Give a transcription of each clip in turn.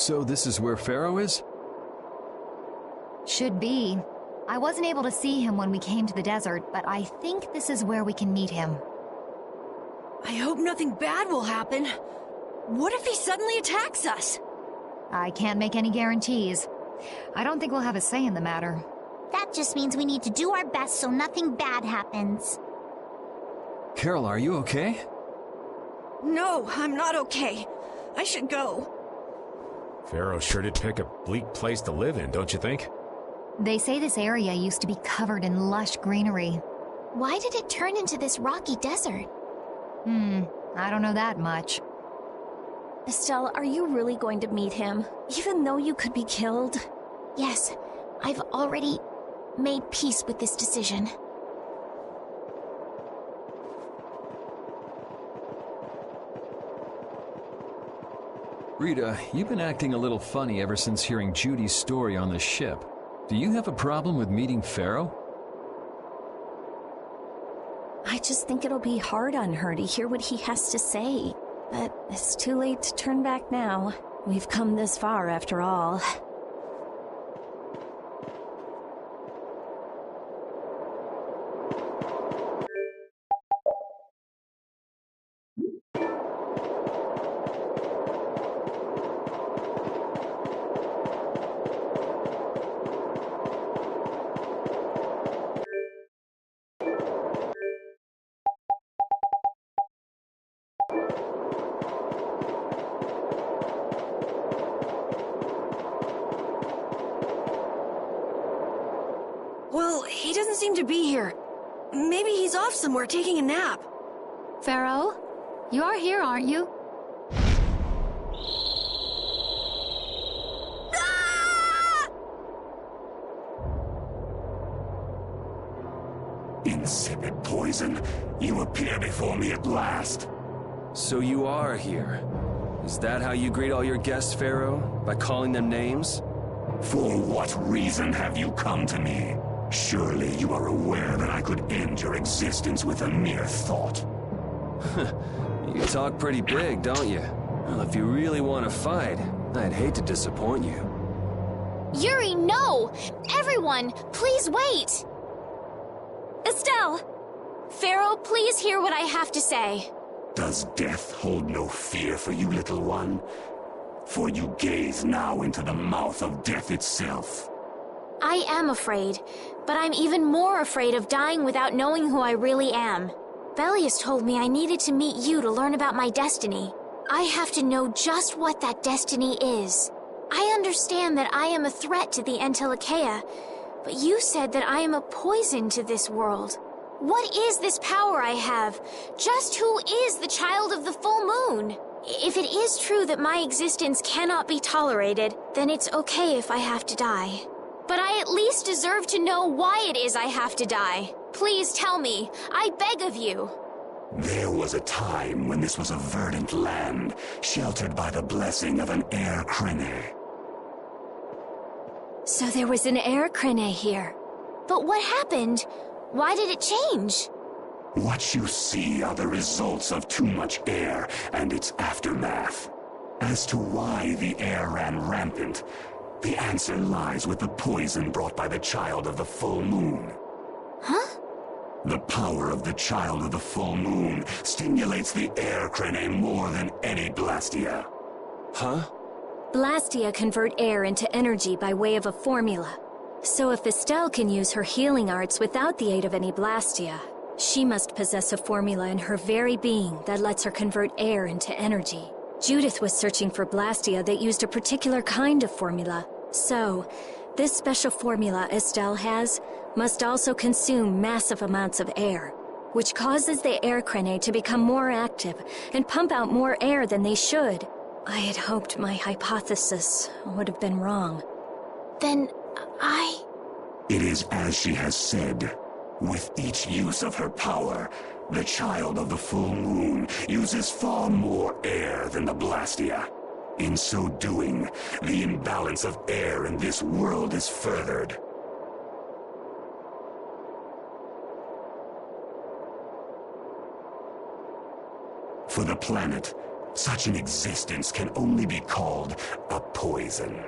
So this is where Pharaoh is? Should be. I wasn't able to see him when we came to the desert, but I think this is where we can meet him. I hope nothing bad will happen. What if he suddenly attacks us? I can't make any guarantees. I don't think we'll have a say in the matter. That just means we need to do our best so nothing bad happens. Carol, are you okay? No, I'm not okay. I should go. Pharaoh sure did pick a bleak place to live in, don't you think? They say this area used to be covered in lush greenery. Why did it turn into this rocky desert? I don't know that much. Estelle, are you really going to meet him, even though you could be killed? Yes, I've already made peace with this decision. Rita, you've been acting a little funny ever since hearing Judy's story on the ship. Do you have a problem with meeting Pharaoh? I just think it'll be hard on her to hear what he has to say. But it's too late to turn back now. We've come this far after all. Well, he doesn't seem to be here. Maybe he's off somewhere taking a nap. Pharaoh, you are here, aren't you? Insipid poison, you appear before me at last. So you are here. Is that how you greet all your guests, Pharaoh? By calling them names? For what reason have you come to me? Surely you are aware that I could end your existence with a mere thought. You talk pretty big, don't you? Well, if you really want to fight, I'd hate to disappoint you. Yuri, no! Everyone, please wait! Estelle! Pharaoh, please hear what I have to say. Does death hold no fear for you, little one? For you gaze now into the mouth of death itself. I am afraid, but I'm even more afraid of dying without knowing who I really am. Velius told me I needed to meet you to learn about my destiny. I have to know just what that destiny is. I understand that I am a threat to the Entelikeia, but you said that I am a poison to this world. What is this power I have? Just who is the child of the full moon? If it is true that my existence cannot be tolerated, then it's okay if I have to die. But I at least deserve to know why it is I have to die. Please tell me. I beg of you. There was a time when this was a verdant land, sheltered by the blessing of an air crene. So there was an air crene here. But what happened? Why did it change? What you see are the results of too much air and its aftermath. As to why the air ran rampant, the answer lies with the poison brought by the child of the full moon. Huh? The power of the child of the full moon stimulates the air crene more than any blastia. Huh? Blastia convert air into energy by way of a formula. So if Estelle can use her healing arts without the aid of any blastia, she must possess a formula in her very being that lets her convert air into energy. Judith was searching for blastia that used a particular kind of formula. So, this special formula Estelle has must also consume massive amounts of air, which causes the air crene to become more active and pump out more air than they should. I had hoped my hypothesis would have been wrong. Then It is as she has said. With each use of her power, the child of the full moon uses far more air than the blastia. In so doing, the imbalance of air in this world is furthered. For the planet, such an existence can only be called a poison.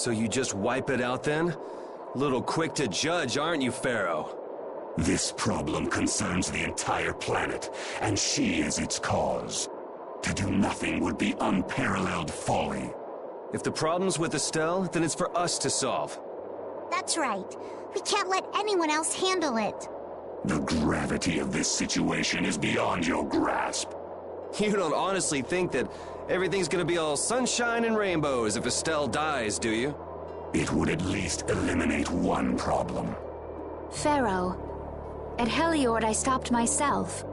So you just wipe it out then? Little quick to judge, aren't you, Pharaoh? This problem concerns the entire planet, and she is its cause. To do nothing would be unparalleled folly. If the problem's with Estelle, then it's for us to solve. That's right. We can't let anyone else handle it. The gravity of this situation is beyond your grasp. You don't honestly think that everything's gonna be all sunshine and rainbows if Estelle dies, do you? It would at least eliminate one problem. Pharaoh, at Heliord I stopped myself.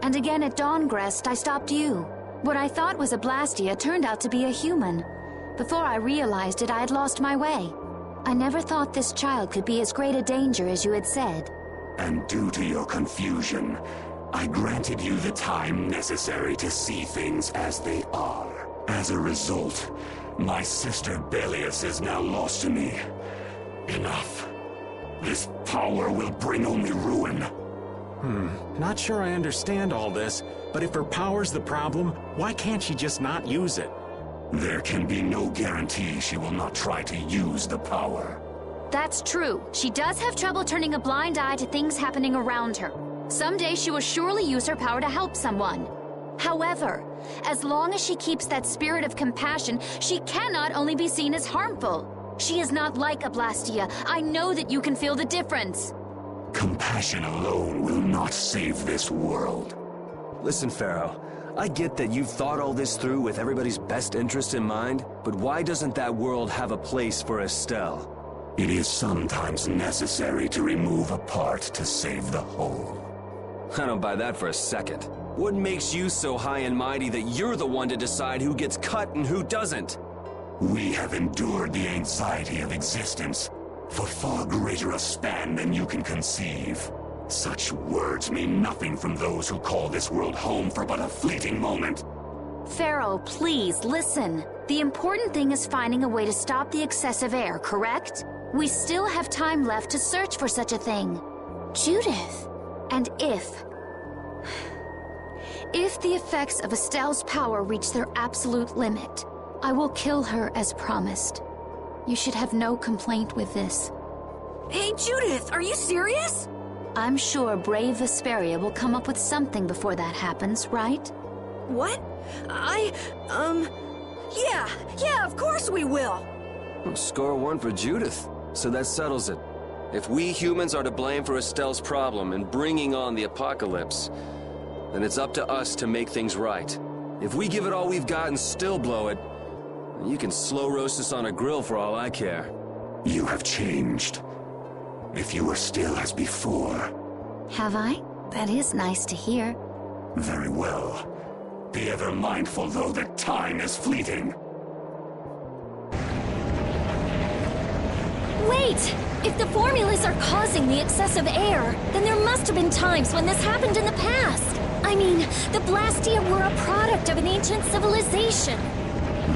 And again at Dawngrest I stopped you. What I thought was a Blastia turned out to be a human. Before I realized it, I had lost my way. I never thought this child could be as great a danger as you had said. And due to your confusion, I granted you the time necessary to see things as they are. As a result, my sister Belius is now lost to me. Enough. This power will bring only ruin. Not sure I understand all this, but if her power's the problem, why can't she just not use it? There can be no guarantee she will not try to use the power. That's true. She does have trouble turning a blind eye to things happening around her. Someday she will surely use her power to help someone. However, as long as she keeps that spirit of compassion, she cannot only be seen as harmful. She is not like a Blastia. I know that you can feel the difference. Compassion alone will not save this world. Listen, Pharaoh, I get that you've thought all this through with everybody's best interest in mind, but why doesn't that world have a place for Estelle? It is sometimes necessary to remove a part to save the whole. I don't buy that for a second. What makes you so high and mighty that you're the one to decide who gets cut and who doesn't? We have endured the anxiety of existence for far greater a span than you can conceive. Such words mean nothing from those who call this world home for but a fleeting moment. Pharaoh, please, listen. The important thing is finding a way to stop the excessive air, correct? We still have time left to search for such a thing. Judith. And if the effects of Estelle's power reach their absolute limit, I will kill her as promised. You should have no complaint with this. Hey, Judith, are you serious? I'm sure brave Vesperia will come up with something before that happens, right? What? Yeah, of course we will. Well, score one for Judith, so that settles it. If we humans are to blame for Estelle's problem and bringing on the apocalypse, then it's up to us to make things right. If we give it all we've got and still blow it, you can slow roast us on a grill for all I care. You have changed. If you were still as before. Have I? That is nice to hear. Very well. Be ever mindful, though, that time is fleeting. Wait! If the formulas are causing the excessive air, then there must have been times when this happened in the past. I mean, the Blastia were a product of an ancient civilization.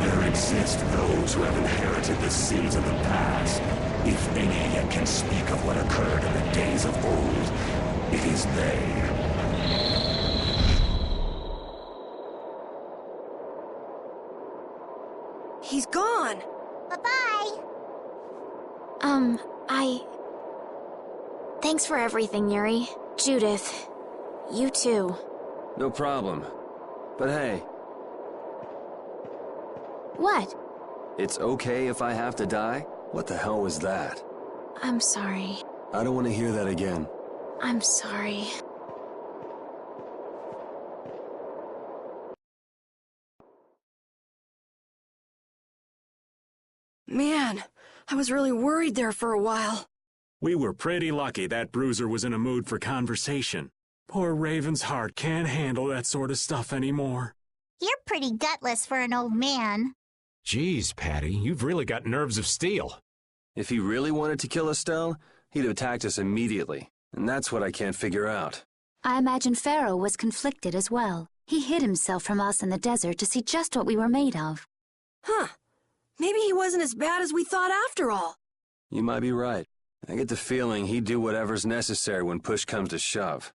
There exist those who have inherited the sins of the past. If any yet can speak of what occurred in the days of old, it is they. He's gone. Bye-bye. Thanks for everything, Yuri. Judith, you too. No problem. But hey, What? it's okay if I have to die? What the hell was that? I'm sorry. I don't want to hear that again. I'm sorry. Man, I was really worried there for a while. We were pretty lucky that Bruiser was in a mood for conversation. Poor Raven's heart can't handle that sort of stuff anymore. You're pretty gutless for an old man. Geez, Patty, you've really got nerves of steel. If he really wanted to kill Estelle, he'd have attacked us immediately. And that's what I can't figure out. I imagine Pharaoh was conflicted as well. He hid himself from us in the desert to see just what we were made of. Huh. Maybe he wasn't as bad as we thought after all. You might be right. I get the feeling he'd do whatever's necessary when push comes to shove.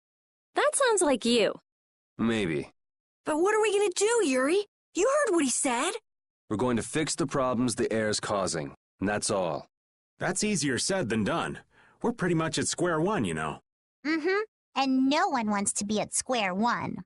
That sounds like you. Maybe. But what are we gonna do, Yuri? You heard what he said. We're going to fix the problems the air's causing, and that's all. That's easier said than done. We're pretty much at square one, you know. Mm-hmm. And no one wants to be at square one.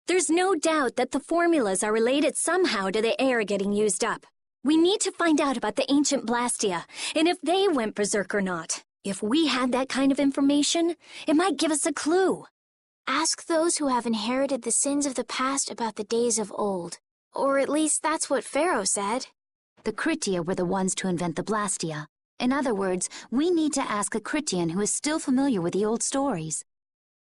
There's no doubt that the formulas are related somehow to the air getting used up. We need to find out about the ancient Blastia, and if they went berserk or not. If we had that kind of information, it might give us a clue. Ask those who have inherited the sins of the past about the days of old. Or at least that's what Pharaoh said. The Kritia were the ones to invent the Blastia. In other words, we need to ask a Kritian who is still familiar with the old stories.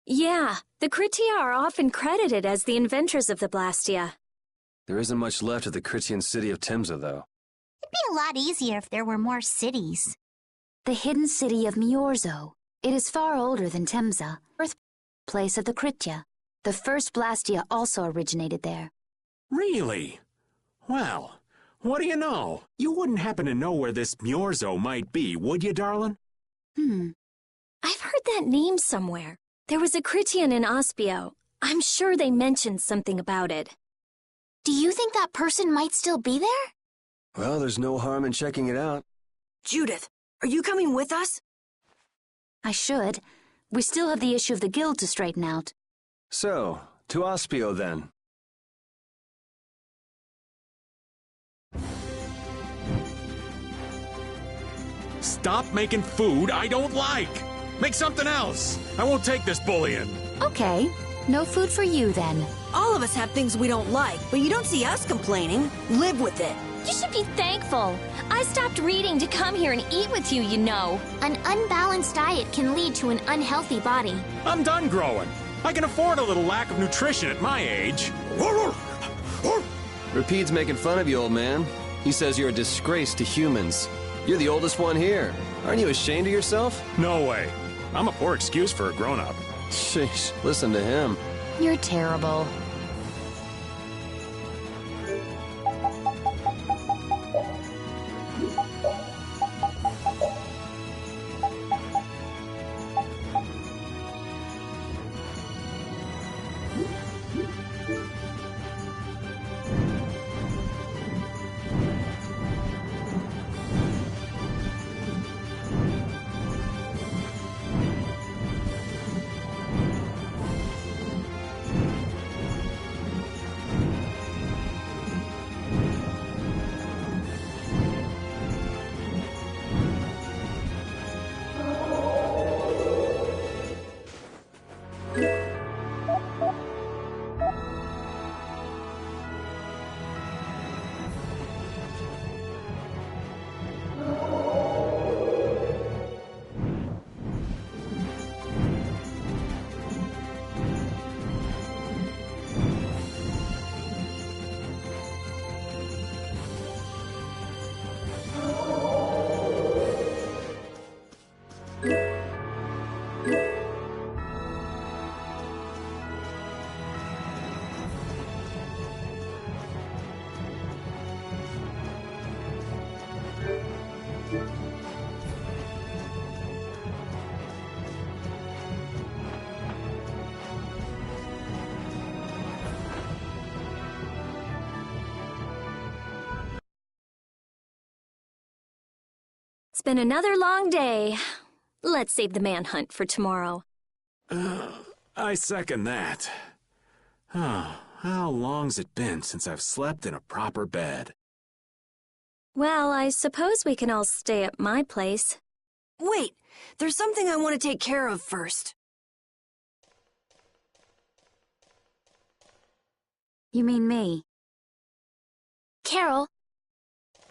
Yeah, the Kritia are often credited as the inventors of the Blastia. There isn't much left of the Critian city of Timza, though. It'd be a lot easier if there were more cities. The hidden city of Miorzo. It is far older than Timza, birthplace of the Cryptia. The first Blastia also originated there. Really? Well, what do you know? You wouldn't happen to know where this Miorzo might be, would you, darling? I've heard that name somewhere. There was a Critian in Ospio. I'm sure they mentioned something about it. Do you think that person might still be there? Well, there's no harm in checking it out. Judith, are you coming with us? I should. We still have the issue of the guild to straighten out. So, to Ospio then. Stop making food I don't like! Make something else! I won't take this bullying! Okay. No food for you, then. All of us have things we don't like, but you don't see us complaining. Live with it. You should be thankful. I stopped reading to come here and eat with you, you know. An unbalanced diet can lead to an unhealthy body. I'm done growing. I can afford a little lack of nutrition at my age. Rapide's making fun of you, old man. He says you're a disgrace to humans. You're the oldest one here. Aren't you ashamed of yourself? No way. I'm a poor excuse for a grown-up. Sheesh, listen to him. You're terrible. It's been another long day. Let's save the manhunt for tomorrow. I second that. Oh, how long's it been since I've slept in a proper bed? Well, I suppose we can all stay at my place. Wait, there's something I want to take care of first. You mean me? Carol,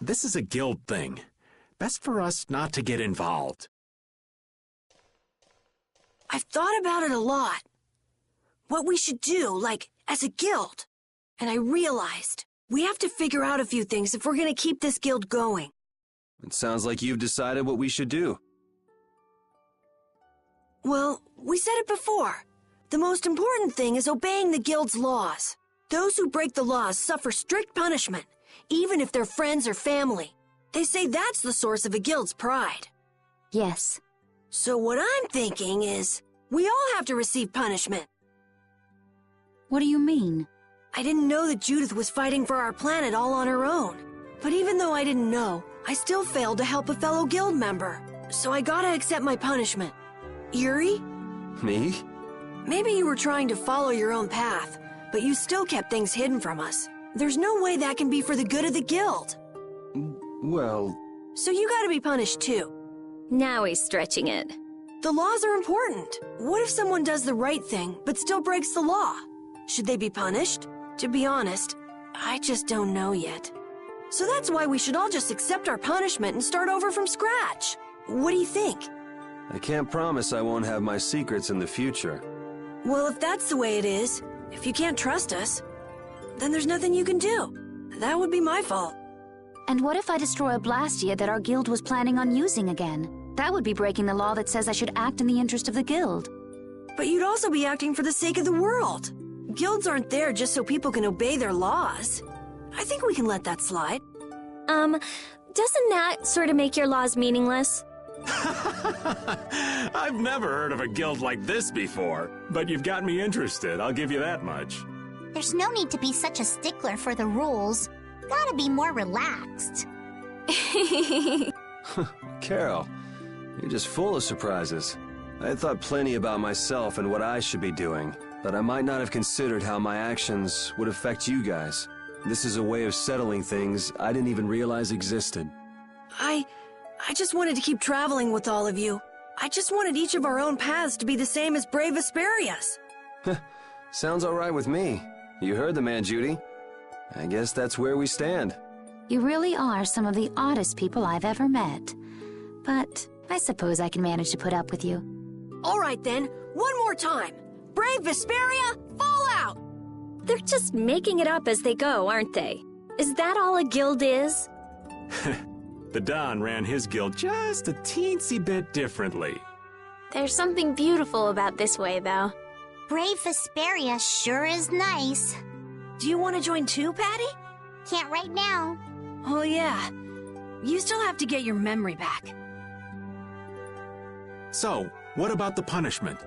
This is a guild thing. Best for us not to get involved. I've thought about it a lot. What we should do, like, as a guild. And I realized we have to figure out a few things if we're going to keep this guild going. It sounds like you've decided what we should do. Well, we said it before. The most important thing is obeying the guild's laws. Those who break the laws suffer strict punishment, even if they're friends or family. They say that's the source of a guild's pride. Yes. So what I'm thinking is, we all have to receive punishment. What do you mean? I didn't know that Judith was fighting for our planet all on her own. But even though I didn't know, I still failed to help a fellow guild member. So I gotta accept my punishment. Yuri? Me? Maybe you were trying to follow your own path, but you still kept things hidden from us. There's no way that can be for the good of the guild. Well... So you gotta be punished too. Now he's stretching it. The laws are important. What if someone does the right thing, but still breaks the law? Should they be punished? To be honest, I just don't know yet. So that's why we should all just accept our punishment and start over from scratch. What do you think? I can't promise I won't have my secrets in the future. Well, if that's the way it is, if you can't trust us, then there's nothing you can do. That would be my fault. And what if I destroy a Blastia that our guild was planning on using again? That would be breaking the law that says I should act in the interest of the guild. But you'd also be acting for the sake of the world. Guilds aren't there just so people can obey their laws. I think we can let that slide. Doesn't that sort of make your laws meaningless? I've never heard of a guild like this before, but you've got me interested, I'll give you that much. There's no need to be such a stickler for the rules. Gotta be more relaxed. Carol, you're just full of surprises. I had thought plenty about myself and what I should be doing, but I might not have considered how my actions would affect you guys. This is a way of settling things I didn't even realize existed. I just wanted to keep traveling with all of you. I just wanted each of our own paths to be the same as brave Vesperia's. Sounds all right with me. You heard the man, Judy. I guess that's where we stand. You really are some of the oddest people I've ever met. But I suppose I can manage to put up with you. All right then, one more time. Brave Vesperia, fall out! They're just making it up as they go, aren't they? Is that all a guild is? The Don ran his guild just a teensy bit differently. There's something beautiful about this way, though. Brave Vesperia sure is nice. Do you want to join too, Patty? Can't right now. Oh yeah. You still have to get your memory back. So, what about the punishment?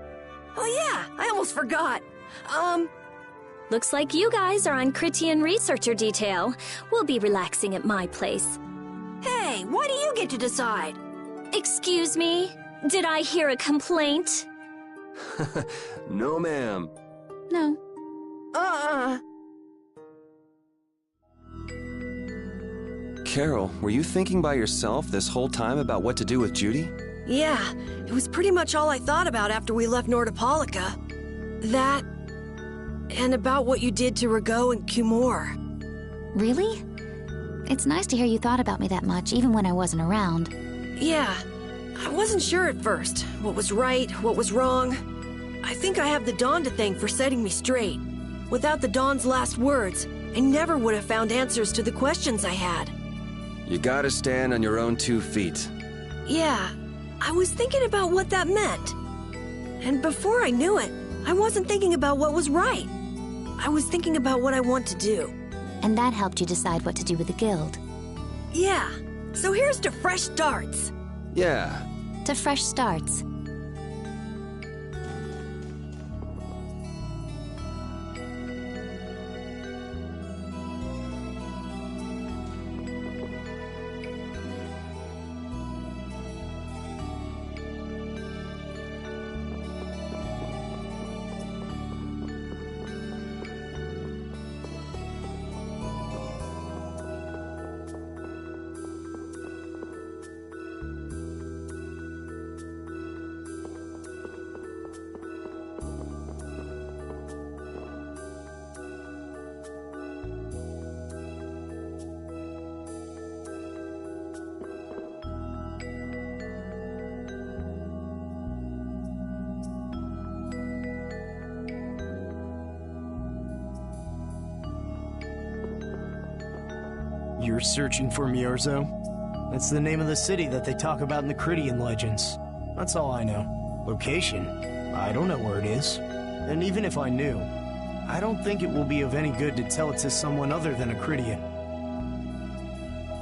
Oh yeah, I almost forgot. Looks like you guys are on Critian researcher detail. We'll be relaxing at my place. Hey, why do you get to decide? Excuse me? Did I hear a complaint? No, ma'am. No. Carol, were you thinking by yourself this whole time about what to do with Judy? Yeah, it was pretty much all I thought about after we left Nordopolica. That, and about what you did to Rago and Cumore. Really? It's nice to hear you thought about me that much, even when I wasn't around. Yeah, I wasn't sure at first. What was right, what was wrong. I think I have the Dawn to thank for setting me straight. Without the Dawn's last words, I never would have found answers to the questions I had. You gotta stand on your own 2 feet. Yeah, I was thinking about what that meant. And before I knew it, I wasn't thinking about what was right. I was thinking about what I want to do. And that helped you decide what to do with the guild. Yeah, so here's to fresh starts. Yeah. To fresh starts. You're searching for Miorzo? That's the name of the city that they talk about in the Critian legends. That's all I know. Location? I don't know where it is. And even if I knew, I don't think it will be of any good to tell it to someone other than a Critian.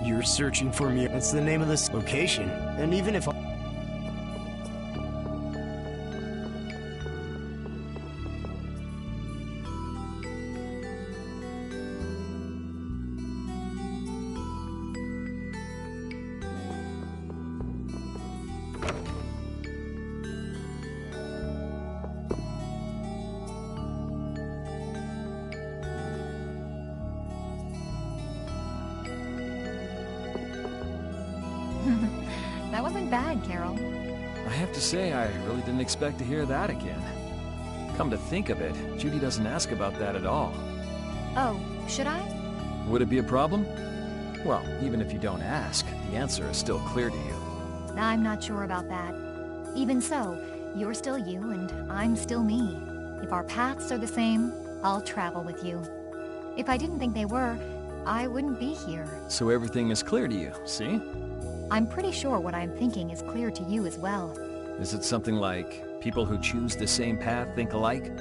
You're searching for Miorzo. That's the name of this location. And even if I... That wasn't bad, Carol. I have to say, I really didn't expect to hear that again. Come to think of it, Judy doesn't ask about that at all. Oh, should I? Would it be a problem? Well, even if you don't ask, the answer is still clear to you. I'm not sure about that. Even so, you're still you and I'm still me. If our paths are the same, I'll travel with you. If I didn't think they were, I wouldn't be here. So everything is clear to you, see? I'm pretty sure what I'm thinking is clear to you as well. Is it something like people who choose the same path think alike?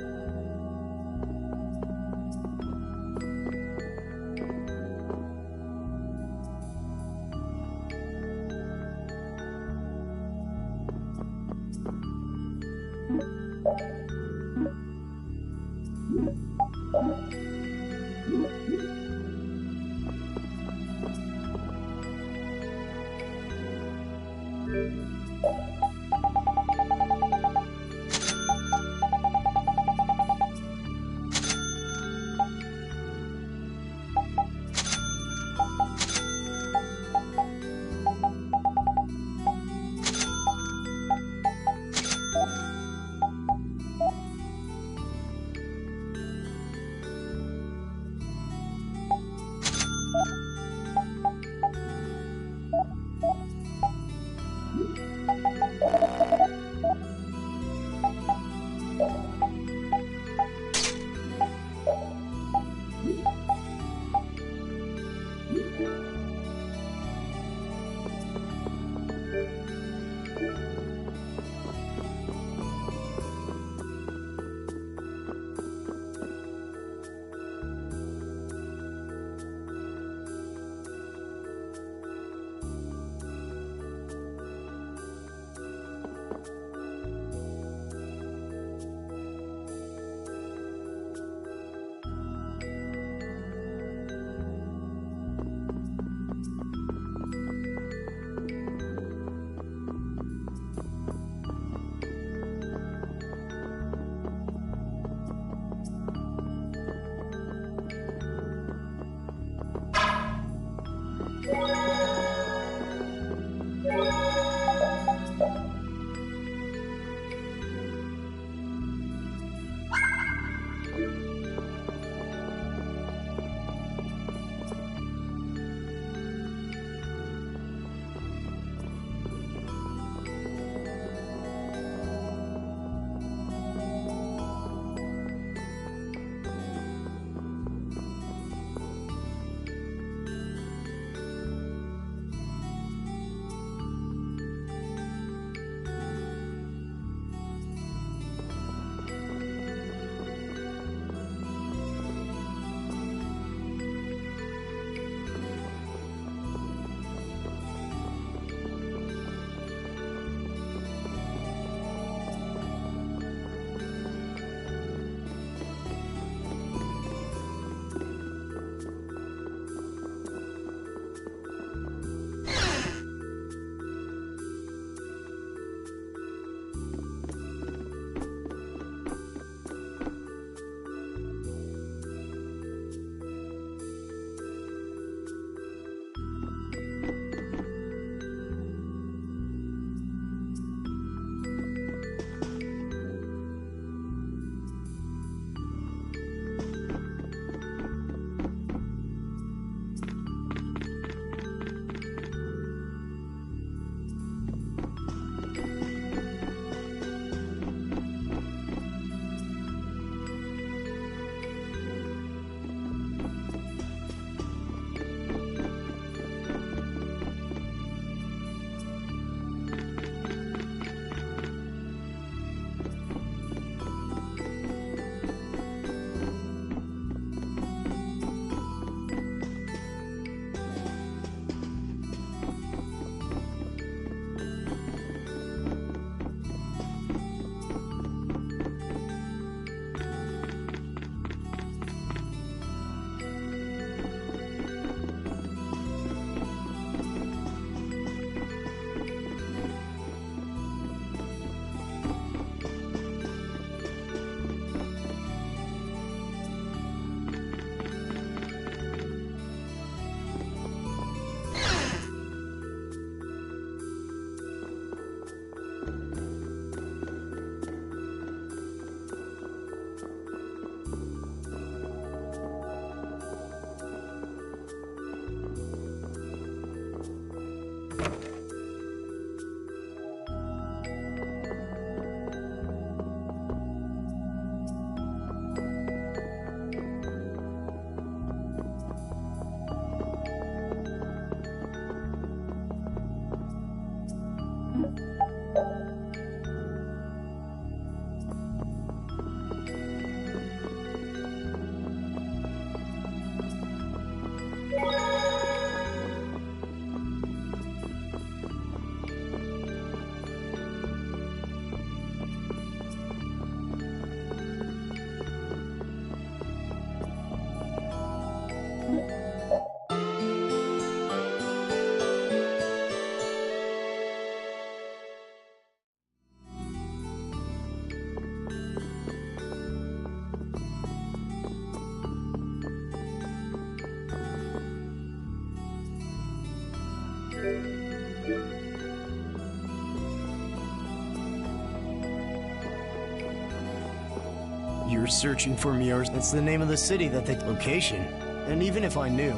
You're searching for Miorzo. It's the name of the city that they... Location. And even if I knew...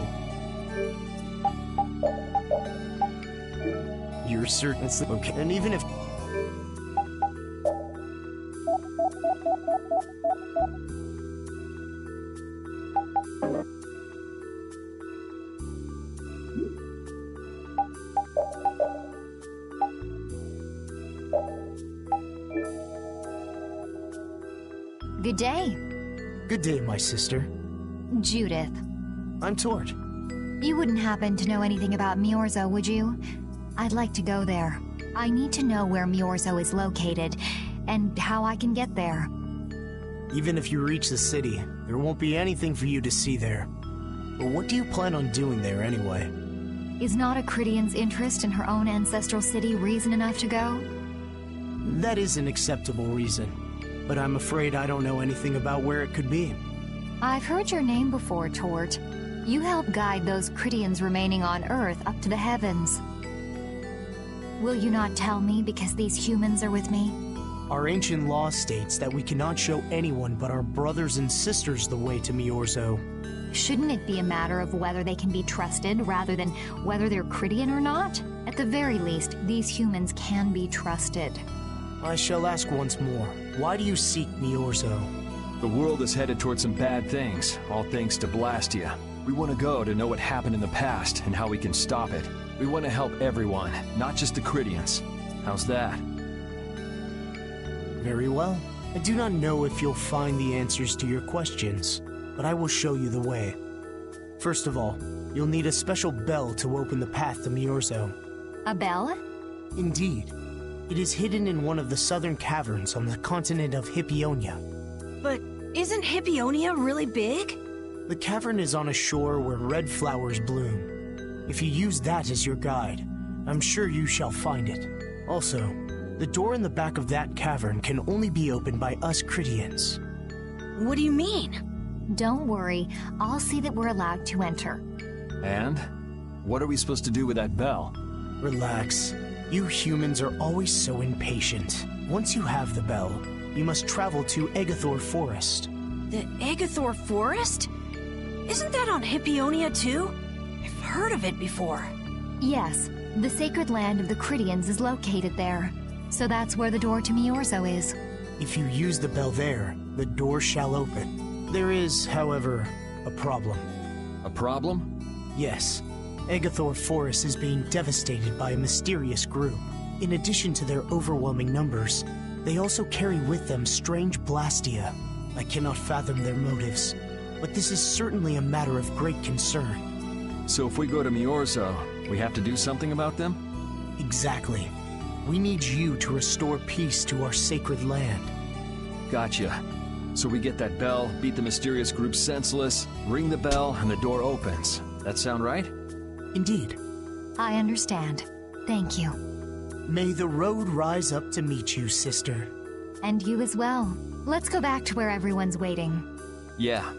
You're certain it's the... Okay. And even if... Good day. Good day, my sister. Judith. I'm Tort. You wouldn't happen to know anything about Miorzo, would you? I'd like to go there. I need to know where Miorzo is located, and how I can get there. Even if you reach the city, there won't be anything for you to see there. But what do you plan on doing there anyway? Is not a Cridian's interest in her own ancestral city reason enough to go? That is an acceptable reason. But I'm afraid I don't know anything about where it could be. I've heard your name before, Tort. You help guide those Cridians remaining on Earth up to the heavens. Will you not tell me because these humans are with me? Our ancient law states that we cannot show anyone but our brothers and sisters the way to Miorzo. Shouldn't it be a matter of whether they can be trusted rather than whether they're Cridian or not? At the very least, these humans can be trusted. I shall ask once more. Why do you seek Miorzo? The world is headed towards some bad things, all thanks to Blastia. We want to go to know what happened in the past and how we can stop it. We want to help everyone, not just the Cridians. How's that? Very well. I do not know if you'll find the answers to your questions, but I will show you the way. First of all, you'll need a special bell to open the path to Miorzo. A bell? Indeed. It is hidden in one of the southern caverns on the continent of Hippionia. But isn't Hippionia really big? The cavern is on a shore where red flowers bloom. If you use that as your guide, I'm sure you shall find it. Also, the door in the back of that cavern can only be opened by us Cridians. What do you mean? Don't worry, I'll see that we're allowed to enter. And? What are we supposed to do with that bell? Relax. You humans are always so impatient. Once you have the bell, you must travel to Egathor Forest. The Egathor Forest? Isn't that on Hippionia too? I've heard of it before. Yes, the sacred land of the Cridians is located there. So that's where the door to Miorzo is. If you use the bell there, the door shall open. There is, however, a problem. A problem? Yes. Egathor Forest is being devastated by a mysterious group. In addition to their overwhelming numbers, they also carry with them strange Blastia. I cannot fathom their motives, but this is certainly a matter of great concern. So if we go to Miorzo, we have to do something about them? Exactly. We need you to restore peace to our sacred land. Gotcha. So we get that bell, beat the mysterious group senseless, ring the bell, and the door opens. That sound right? Indeed. I understand. Thank you. May the road rise up to meet you, sister. And you as well. Let's go back to where everyone's waiting. Yeah.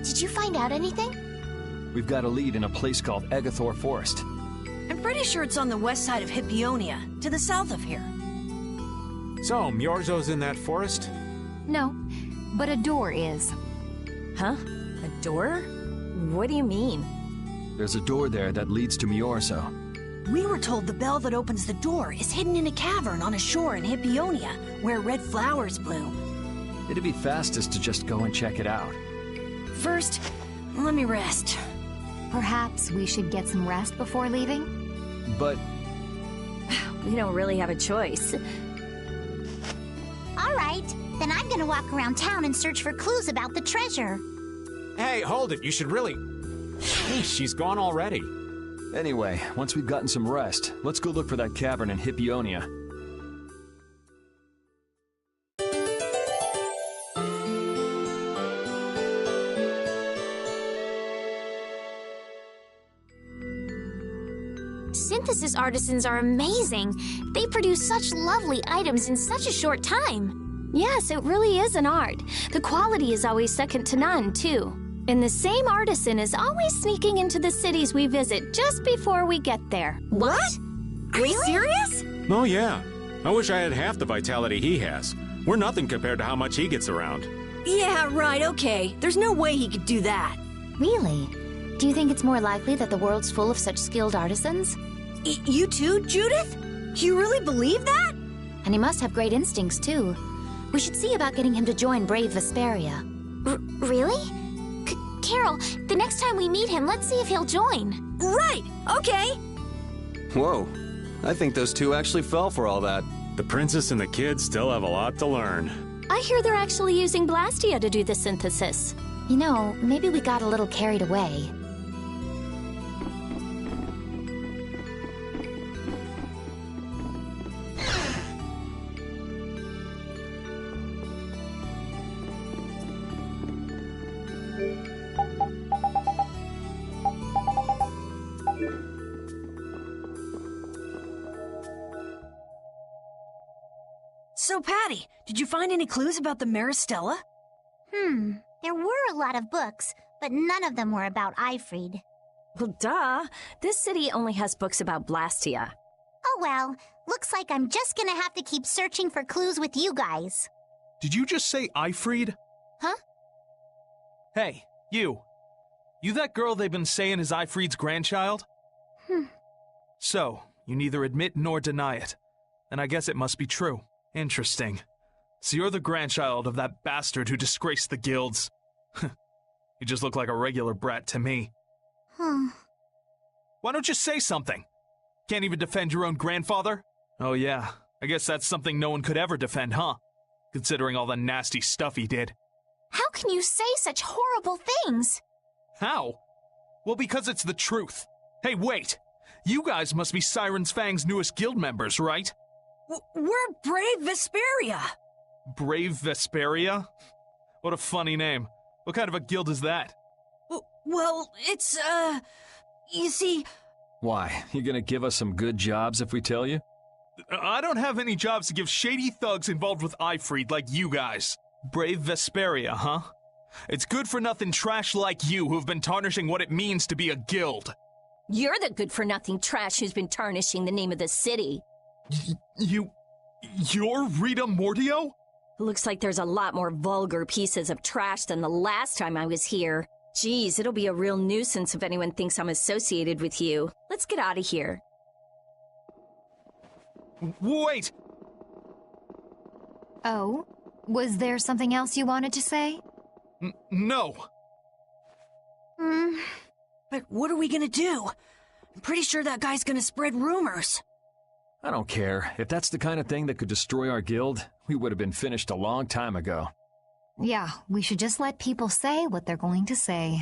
Did you find out anything? We've got a lead in a place called Egathor Forest. I'm pretty sure it's on the west side of Hippionia, to the south of here. So, Miorzo's in that forest? No, but a door is. Huh? A door? What do you mean? There's a door there that leads to Miorzo. We were told the bell that opens the door is hidden in a cavern on a shore in Hippionia, where red flowers bloom. It'd be fastest to just go and check it out. First, let me rest. Perhaps we should get some rest before leaving? But... we don't really have a choice. All right, then I'm gonna walk around town and search for clues about the treasure. Hey, hold it. You should really... Hey, she's gone already. Anyway, once we've gotten some rest, let's go look for that cavern in Hippionia. Synthesis artisans are amazing. They produce such lovely items in such a short time. Yes, it really is an art. The quality is always second to none, too. And the same artisan is always sneaking into the cities we visit just before we get there. What? Are you serious? Oh, yeah. I wish I had half the vitality he has. We're nothing compared to how much he gets around. Yeah, right, okay. There's no way he could do that. Really? Do you think it's more likely that the world's full of such skilled artisans? You too, Judith? You really believe that? And he must have great instincts, too. We should see about getting him to join Brave Vesperia. Really? Carol, the next time we meet him, let's see if he'll join. Right, okay. Whoa. I think those two actually fell for all that. The princess and the kids still have a lot to learn. I hear they're actually using Blastia to do the synthesis. You know, maybe we got a little carried away. So, Patty, did you find any clues about the Maristella? There were a lot of books, but none of them were about Ifrid. Well, duh. This city only has books about Blastia. Oh well, looks like I'm just gonna have to keep searching for clues with you guys. Did you just say Ifrid? Huh? Hey, you. You that girl they've been saying is Ifrid's grandchild? So, you neither admit nor deny it. And I guess it must be true. Interesting. So you're the grandchild of that bastard who disgraced the guilds. You just look like a regular brat to me. Why don't you say something? Can't even defend your own grandfather? Oh yeah, I guess that's something no one could ever defend, huh? Considering all the nasty stuff he did. How can you say such horrible things? How? Well, because it's the truth. Hey, wait! You guys must be Siren's Fang's newest guild members, right? We're Brave Vesperia. Brave Vesperia? What a funny name. What kind of a guild is that? Well, it's, you see... Why? You gonna give us some good jobs if we tell you? I don't have any jobs to give shady thugs involved with Ifrid like you guys. Brave Vesperia, huh? It's good-for-nothing trash like you who've been tarnishing what it means to be a guild. You're the good-for-nothing trash who's been tarnishing the name of the city. You're Rita Mordio? Looks like there's a lot more vulgar pieces of trash than the last time I was here. Geez, it'll be a real nuisance if anyone thinks I'm associated with you. Let's get out of here. Wait! Oh? Was there something else you wanted to say? No. But what are we gonna do? I'm pretty sure that guy's gonna spread rumors. I don't care. If that's the kind of thing that could destroy our guild, we would have been finished a long time ago. Yeah, we should just let people say what they're going to say.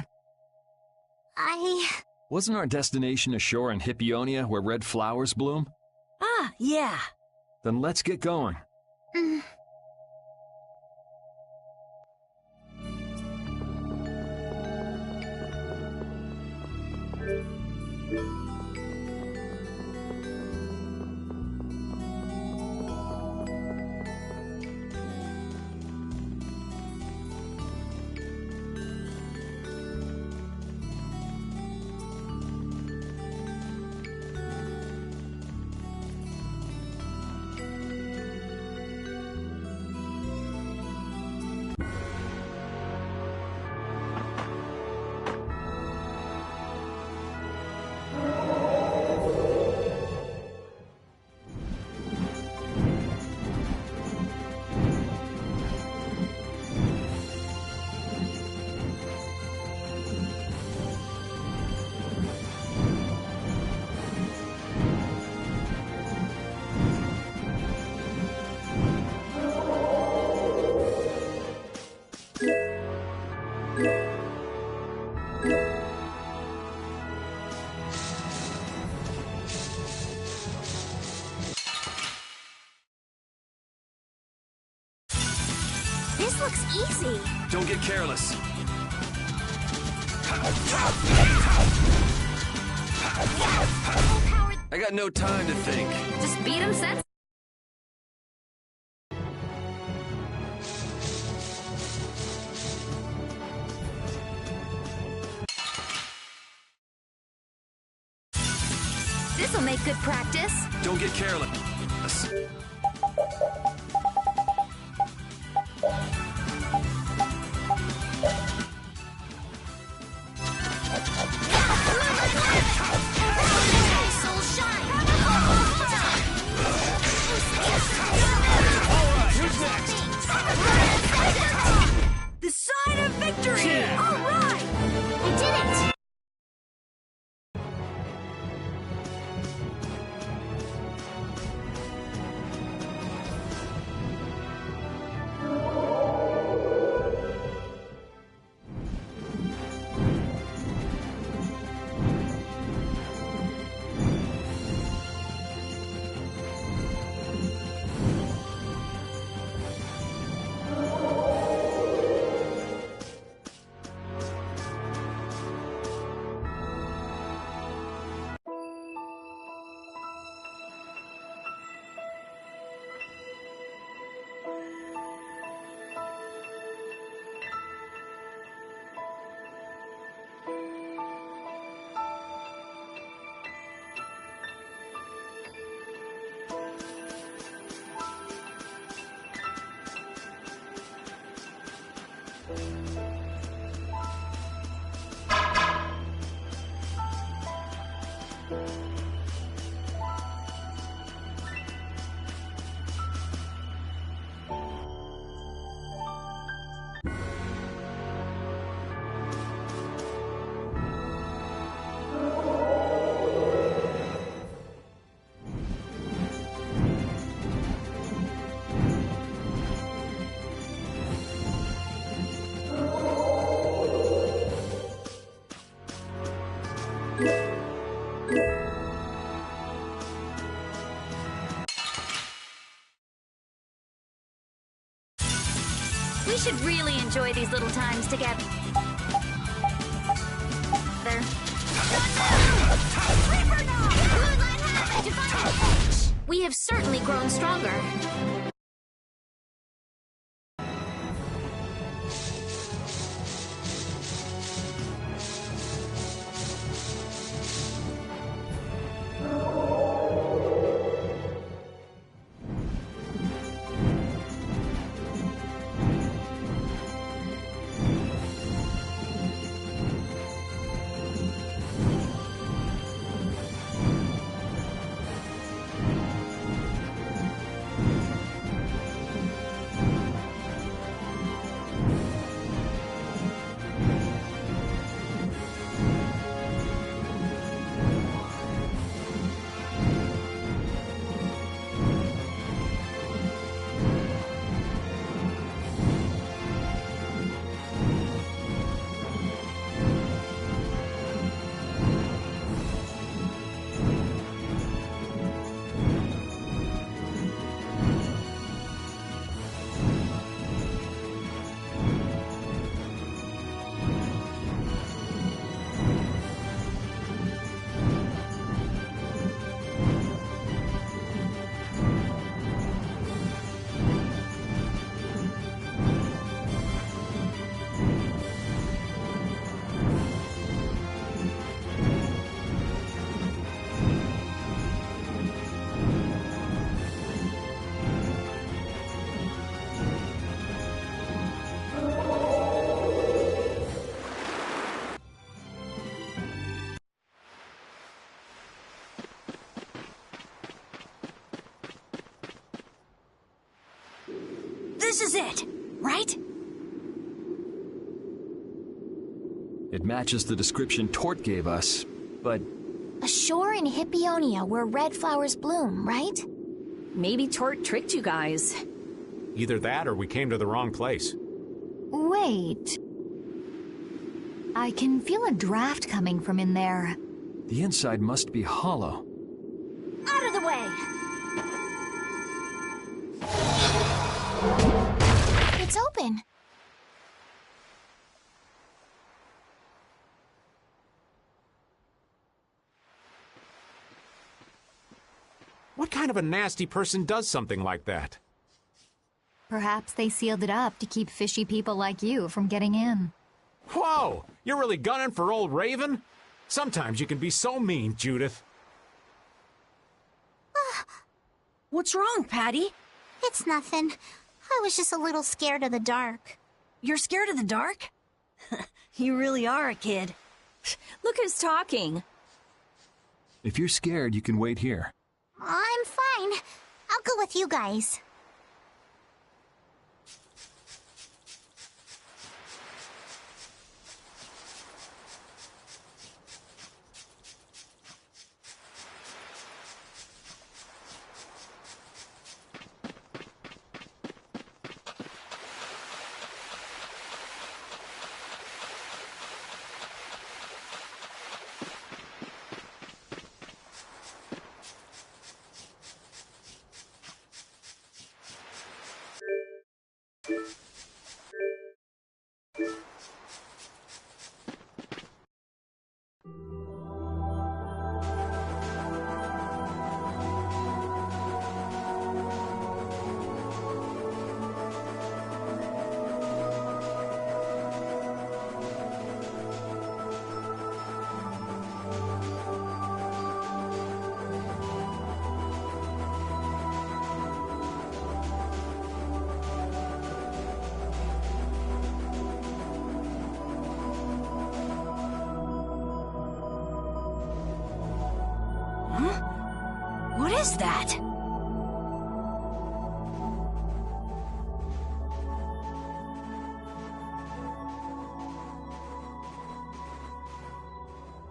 Wasn't our destination ashore in Hippionia where red flowers bloom? Ah, yeah. Then let's get going. This looks easy. Don't get careless. I got no time to think. Just beat him sense. This'll make good practice. Don't get careless. The sign of victory! All right! We did it! We should really enjoy these little times together. We have certainly grown stronger. This is it, right? It matches the description Tort gave us, but... A shore in Hippionia where red flowers bloom, right? Maybe Tort tricked you guys. Either that or we came to the wrong place. Wait. I can feel a draft coming from in there. The inside must be hollow. Out of the way! It's open. What kind of a nasty person does something like that? Perhaps they sealed it up to keep fishy people like you from getting in. Whoa! You're really gunning for old Raven? Sometimes you can be so mean, Judith. What's wrong, Patty? It's nothing. I was just a little scared of the dark. You're scared of the dark? You really are a kid. Look who's talking. If you're scared, you can wait here. I'm fine. I'll go with you guys. What is that?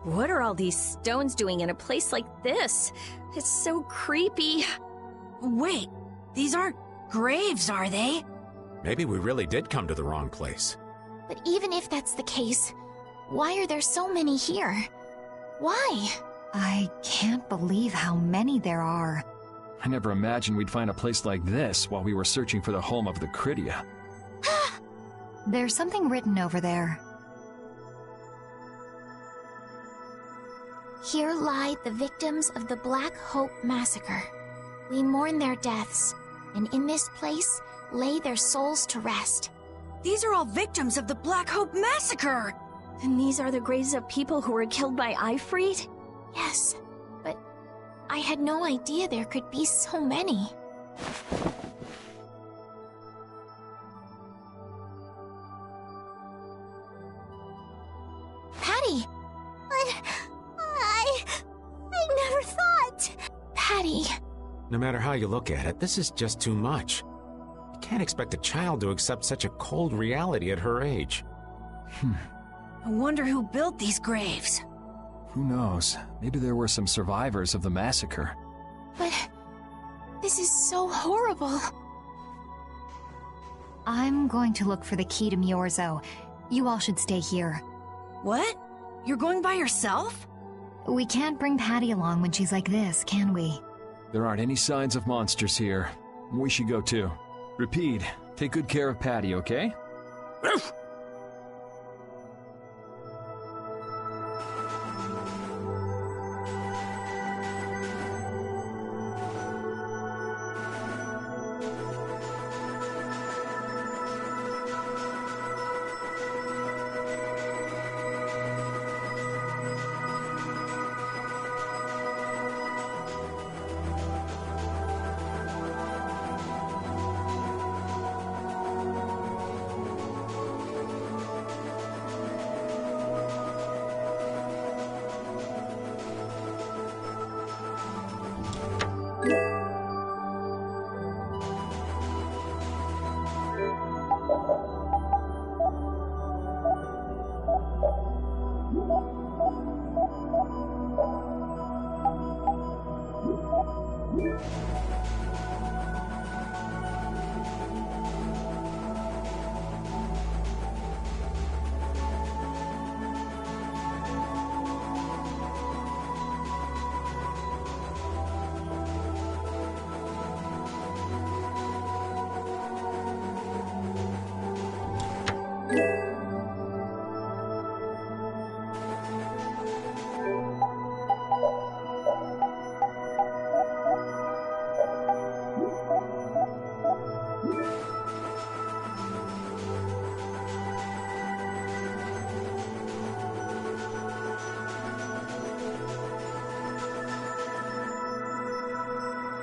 What are all these stones doing in a place like this? It's so creepy. Wait, these aren't graves, are they? Maybe we really did come to the wrong place. But even if that's the case, why are there so many here? Why? I can't believe how many there are. I never imagined we'd find a place like this while we were searching for the home of the Critia. There's something written over there. Here lie the victims of the Black Hope Massacre. We mourn their deaths, and in this place lay their souls to rest. These are all victims of the Black Hope Massacre! And these are the graves of people who were killed by Ifrit? Yes, but I had no idea there could be so many. Patty! I never thought! Patty! No matter how you look at it, this is just too much. You can't expect a child to accept such a cold reality at her age. I wonder who built these graves. Who knows? Maybe there were some survivors of the massacre. But this is so horrible. I'm going to look for the key to Myorzo. You all should stay here. What? You're going by yourself? We can't bring Patty along when she's like this, can we? There aren't any signs of monsters here. We should go too. Repeat, take good care of Patty, okay?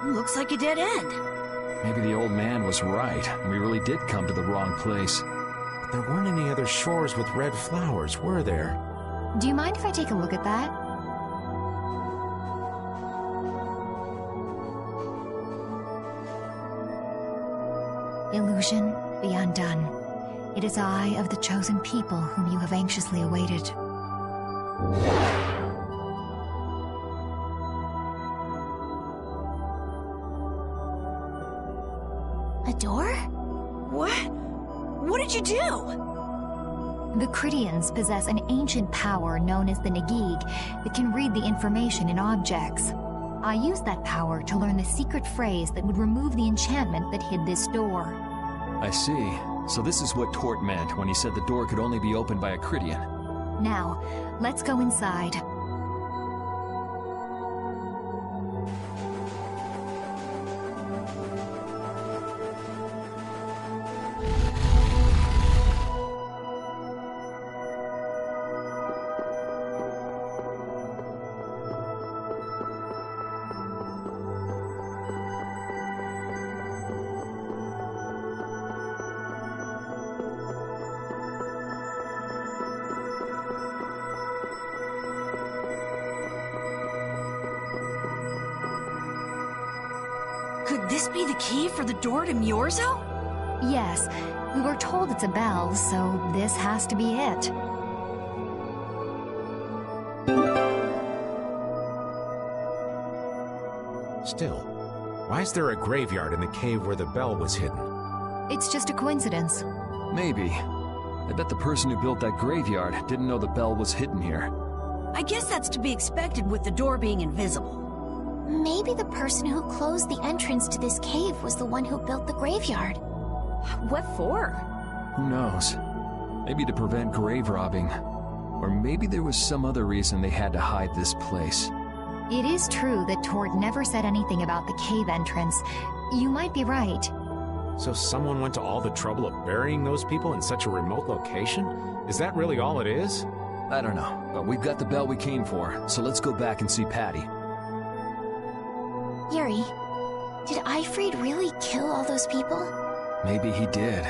Looks like a dead end. Maybe the old man was right, and we really did come to the wrong place. But there weren't any other shores with red flowers, were there? Do you mind if I take a look at that? Illusion, be undone. It is I of the chosen people whom you have anxiously awaited. A door? What? What did you do? The Cridians possess an ancient power known as the Negig that can read the information in objects. I used that power to learn the secret phrase that would remove the enchantment that hid this door. I see. So this is what Tort meant when he said the door could only be opened by a Cridian. Now, let's go inside. Could this be the key for the door to Myorzo? Yes, we were told it's a bell, so this has to be it. Still, why is there a graveyard in the cave where the bell was hidden? It's just a coincidence. Maybe. I bet the person who built that graveyard didn't know the bell was hidden here. I guess that's to be expected with the door being invisible. Maybe the person who closed the entrance to this cave was the one who built the graveyard. What for? Who knows? Maybe to prevent grave robbing. Or maybe there was some other reason they had to hide this place. It is true that Tort never said anything about the cave entrance. You might be right. So someone went to all the trouble of burying those people in such a remote location? Is that really all it is? I don't know, but we've got the bell we came for, so let's go back and see Patty. Yuri, did Ifrid really kill all those people? Maybe he did.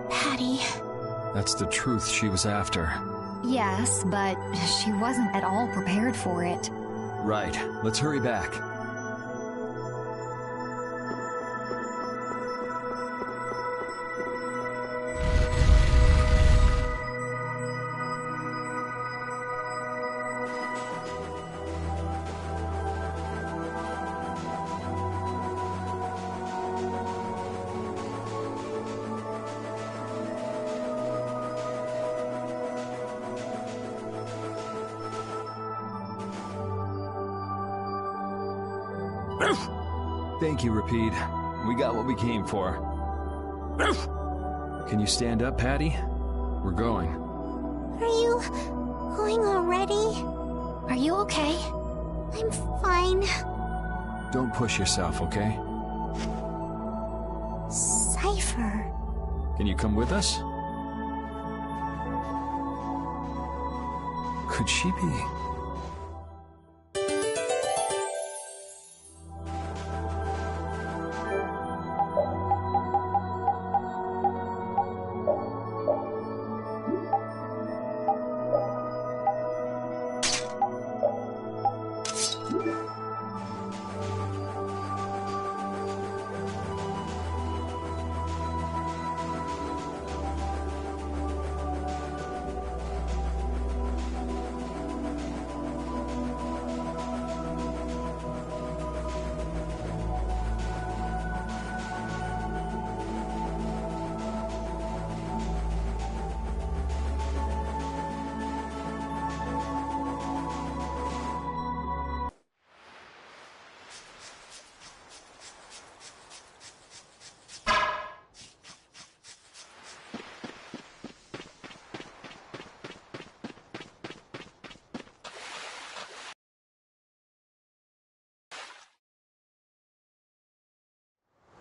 Patty. That's the truth she was after. Yes, but she wasn't at all prepared for it. Right. Let's hurry back. Thank you, Rapide. We got what we came for. Can you stand up, Patty? We're going. Are you going already? Are you okay? I'm fine. Don't push yourself, okay? Cypher. Can you come with us? Could she be?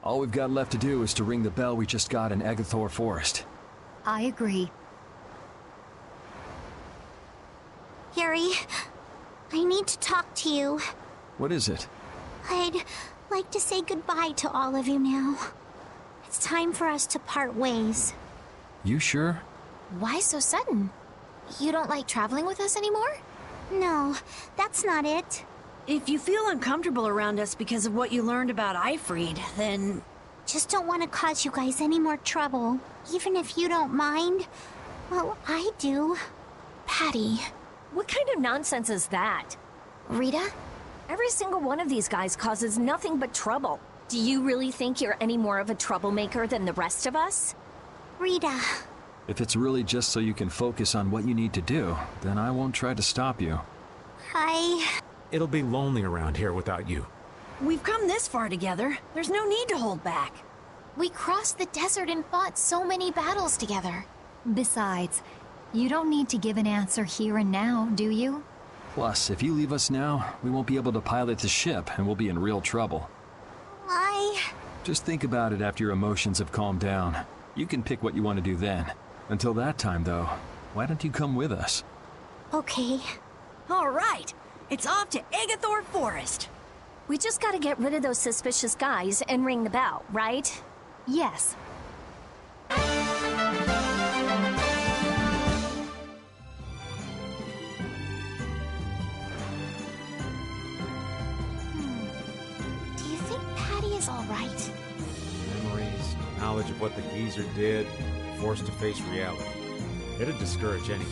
All we've got left to do is to ring the bell we just got in Agathor Forest. I agree. Yuri, I need to talk to you. What is it? I'd like to say goodbye to all of you now. It's time for us to part ways. You sure? Why so sudden? You don't like traveling with us anymore? No, that's not it. If you feel uncomfortable around us because of what you learned about Ifried, then... Just don't want to cause you guys any more trouble, even if you don't mind. Well, I do. Patty, what kind of nonsense is that? Rita? Every single one of these guys causes nothing but trouble. Do you really think you're any more of a troublemaker than the rest of us? Rita. If it's really just so you can focus on what you need to do, then I won't try to stop you. It'll be lonely around here without you. We've come this far together. There's no need to hold back. We crossed the desert and fought so many battles together. Besides, you don't need to give an answer here and now, do you? Plus, if you leave us now, we won't be able to pilot the ship and we'll be in real trouble. Just think about it after your emotions have calmed down. You can pick what you want to do then. Until that time, though, why don't you come with us? Okay. All right. It's off to Agathor Forest. We just gotta get rid of those suspicious guys and ring the bell, right? Yes. Do you think Patty is all right? Memories, knowledge of what the geezer did, forced to face reality. It'd discourage anyone.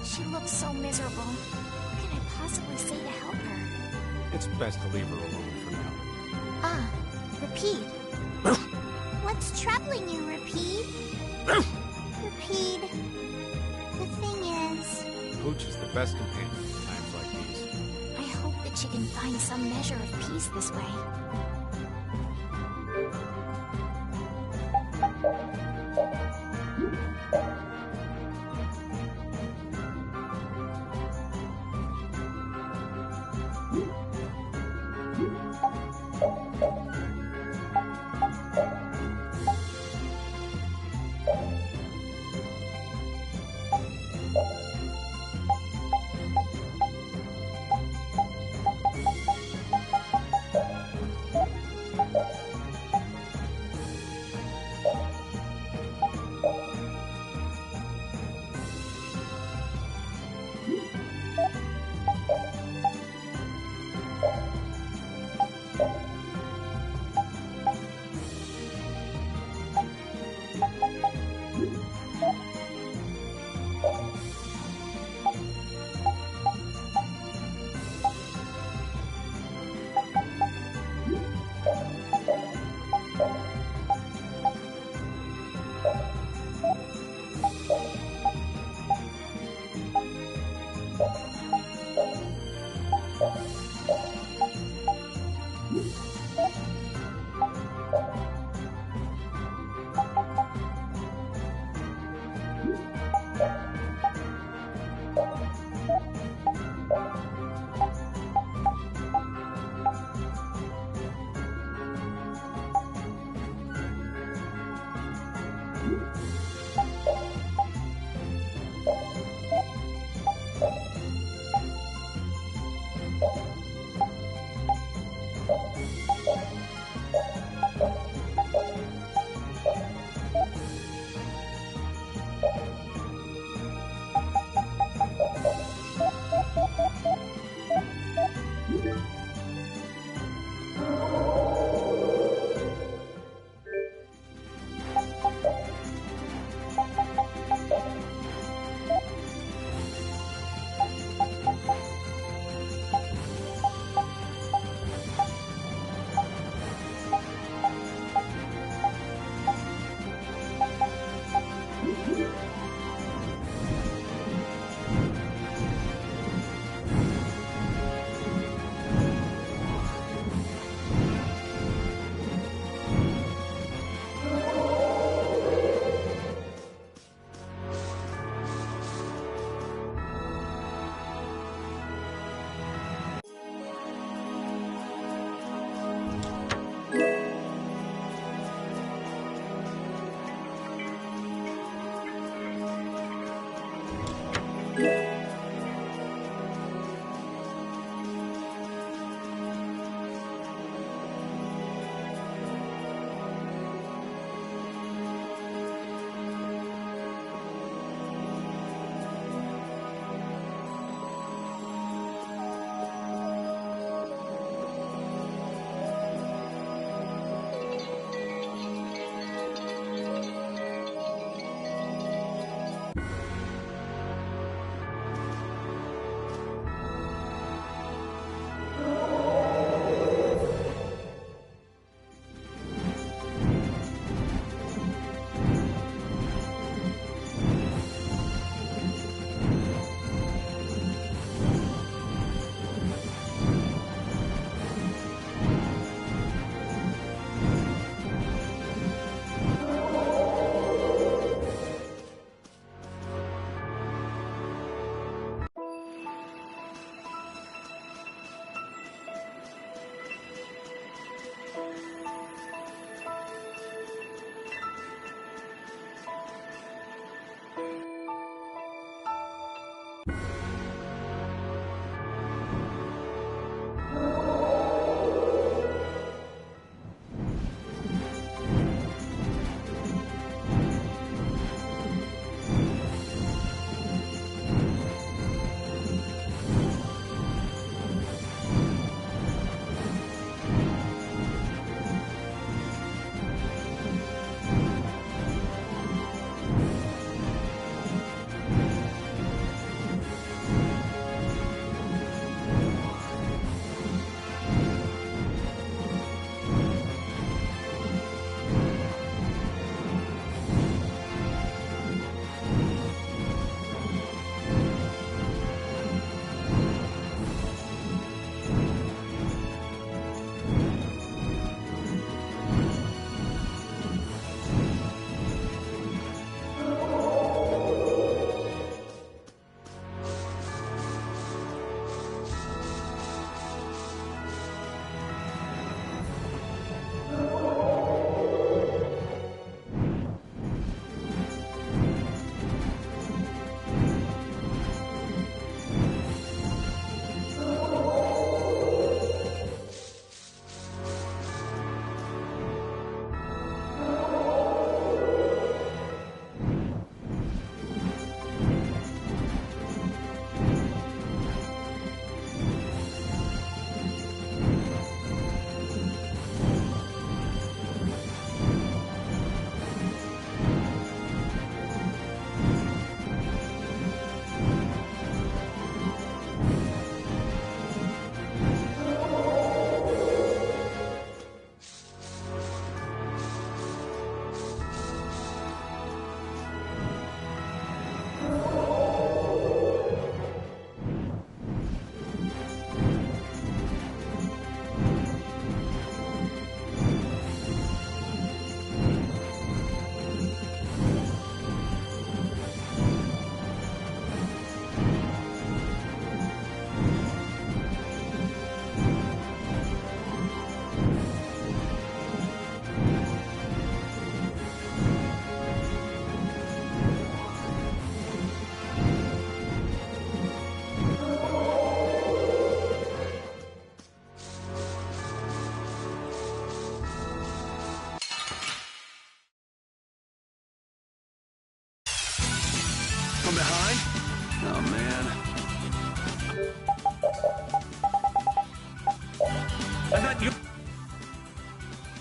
She looks so miserable. What can I possibly say to help her? It's best to leave her alone for now. Rapide. What's troubling you, Rapide? Rapide. The thing is... Pooch is the best companion in times like these. I hope that she can find some measure of peace this way.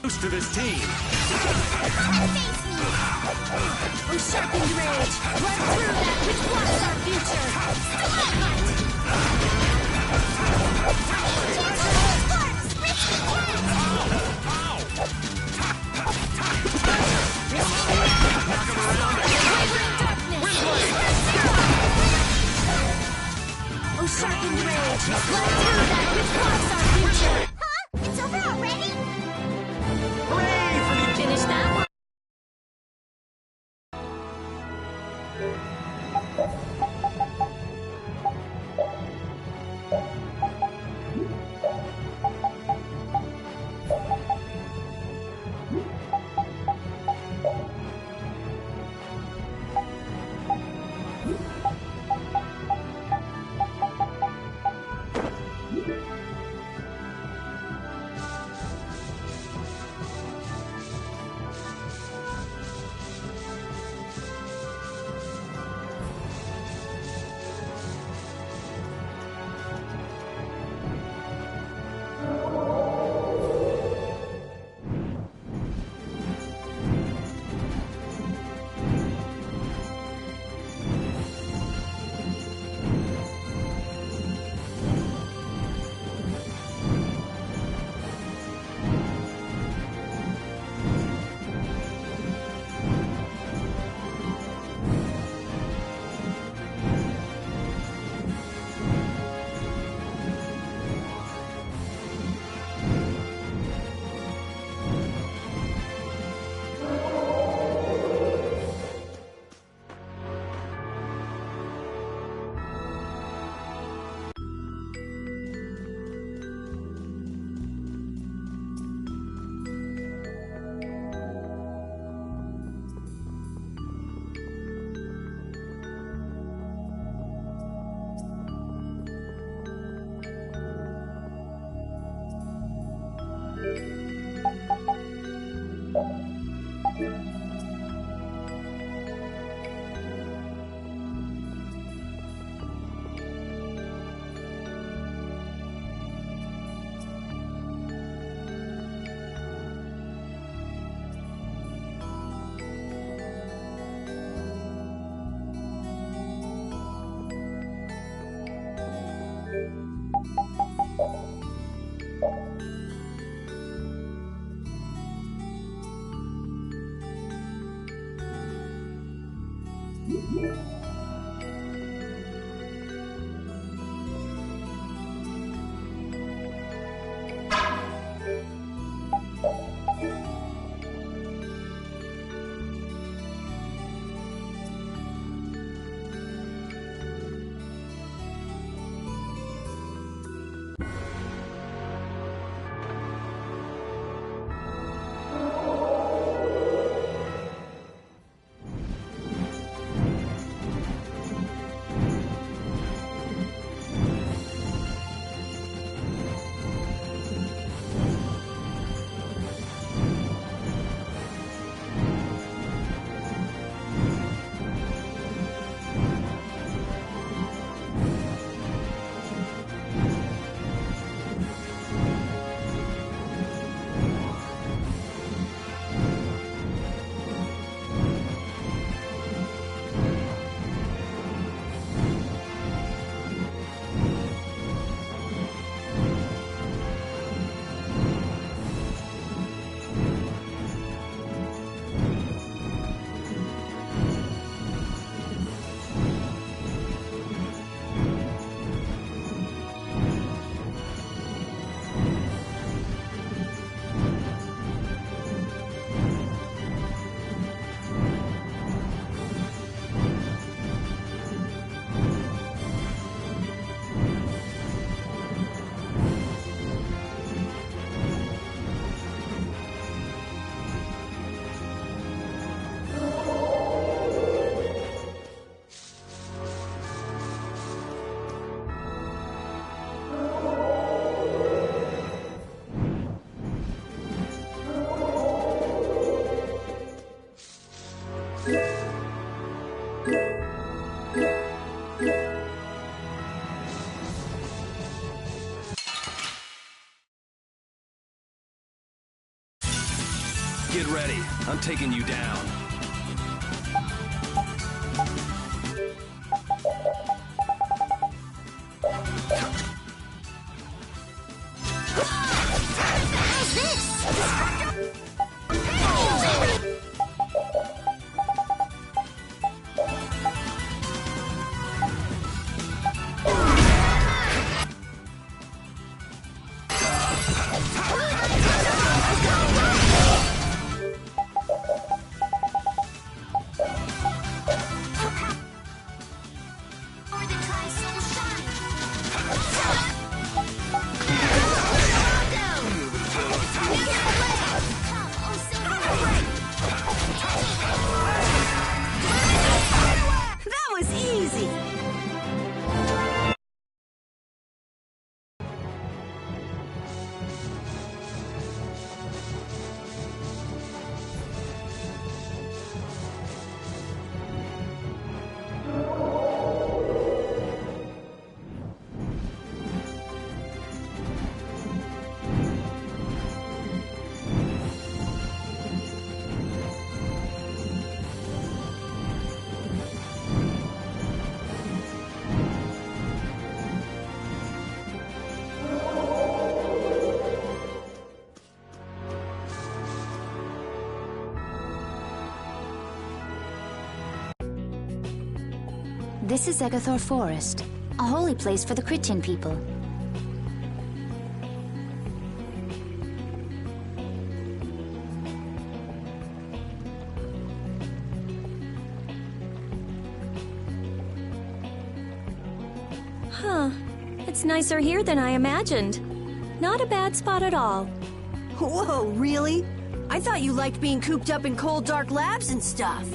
Close to this team. Oh, sharpened rage! Run through that which blocks our future! Oh, sharpened rage! Run through that which blocks our future! Huh? It's over already? Hooray for the finish that one! Get ready. I'm taking you down. This is Egathor Forest, a holy place for the Christian people. Huh. It's nicer here than I imagined. Not a bad spot at all. Whoa, really? I thought you liked being cooped up in cold, dark labs and stuff.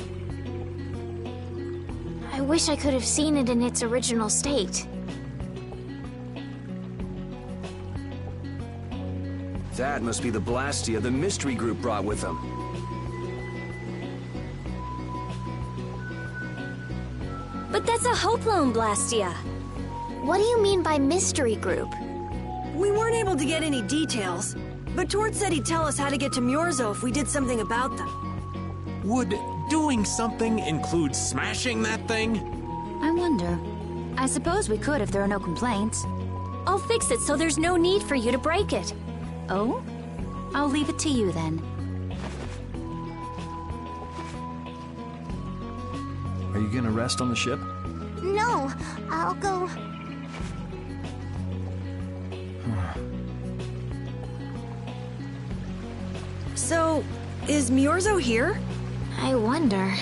I wish I could have seen it in its original state. That must be the Blastia the mystery group brought with them. But that's a Hoplone Blastia. What do you mean by mystery group? We weren't able to get any details, but Tort said he'd tell us how to get to Myorzo if we did something about them. Would doing something include smashing that thing? I wonder. I suppose we could if there are no complaints. I'll fix it so there's no need for you to break it. Oh? I'll leave it to you then. Are you gonna rest on the ship? No, I'll go... So, is Myorzo here? I wonder.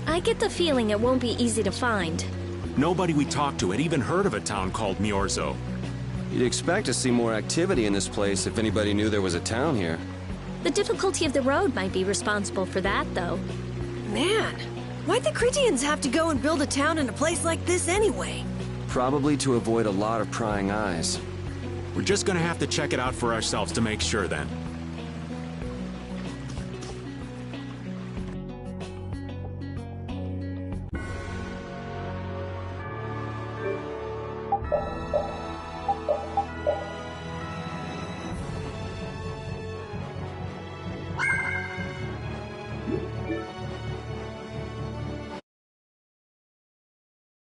I get the feeling it won't be easy to find. Nobody we talked to had even heard of a town called Myorzo. You'd expect to see more activity in this place if anybody knew there was a town here. The difficulty of the road might be responsible for that, though. Man, why'd the Critians have to go and build a town in a place like this anyway? Probably to avoid a lot of prying eyes. We're just gonna have to check it out for ourselves to make sure then.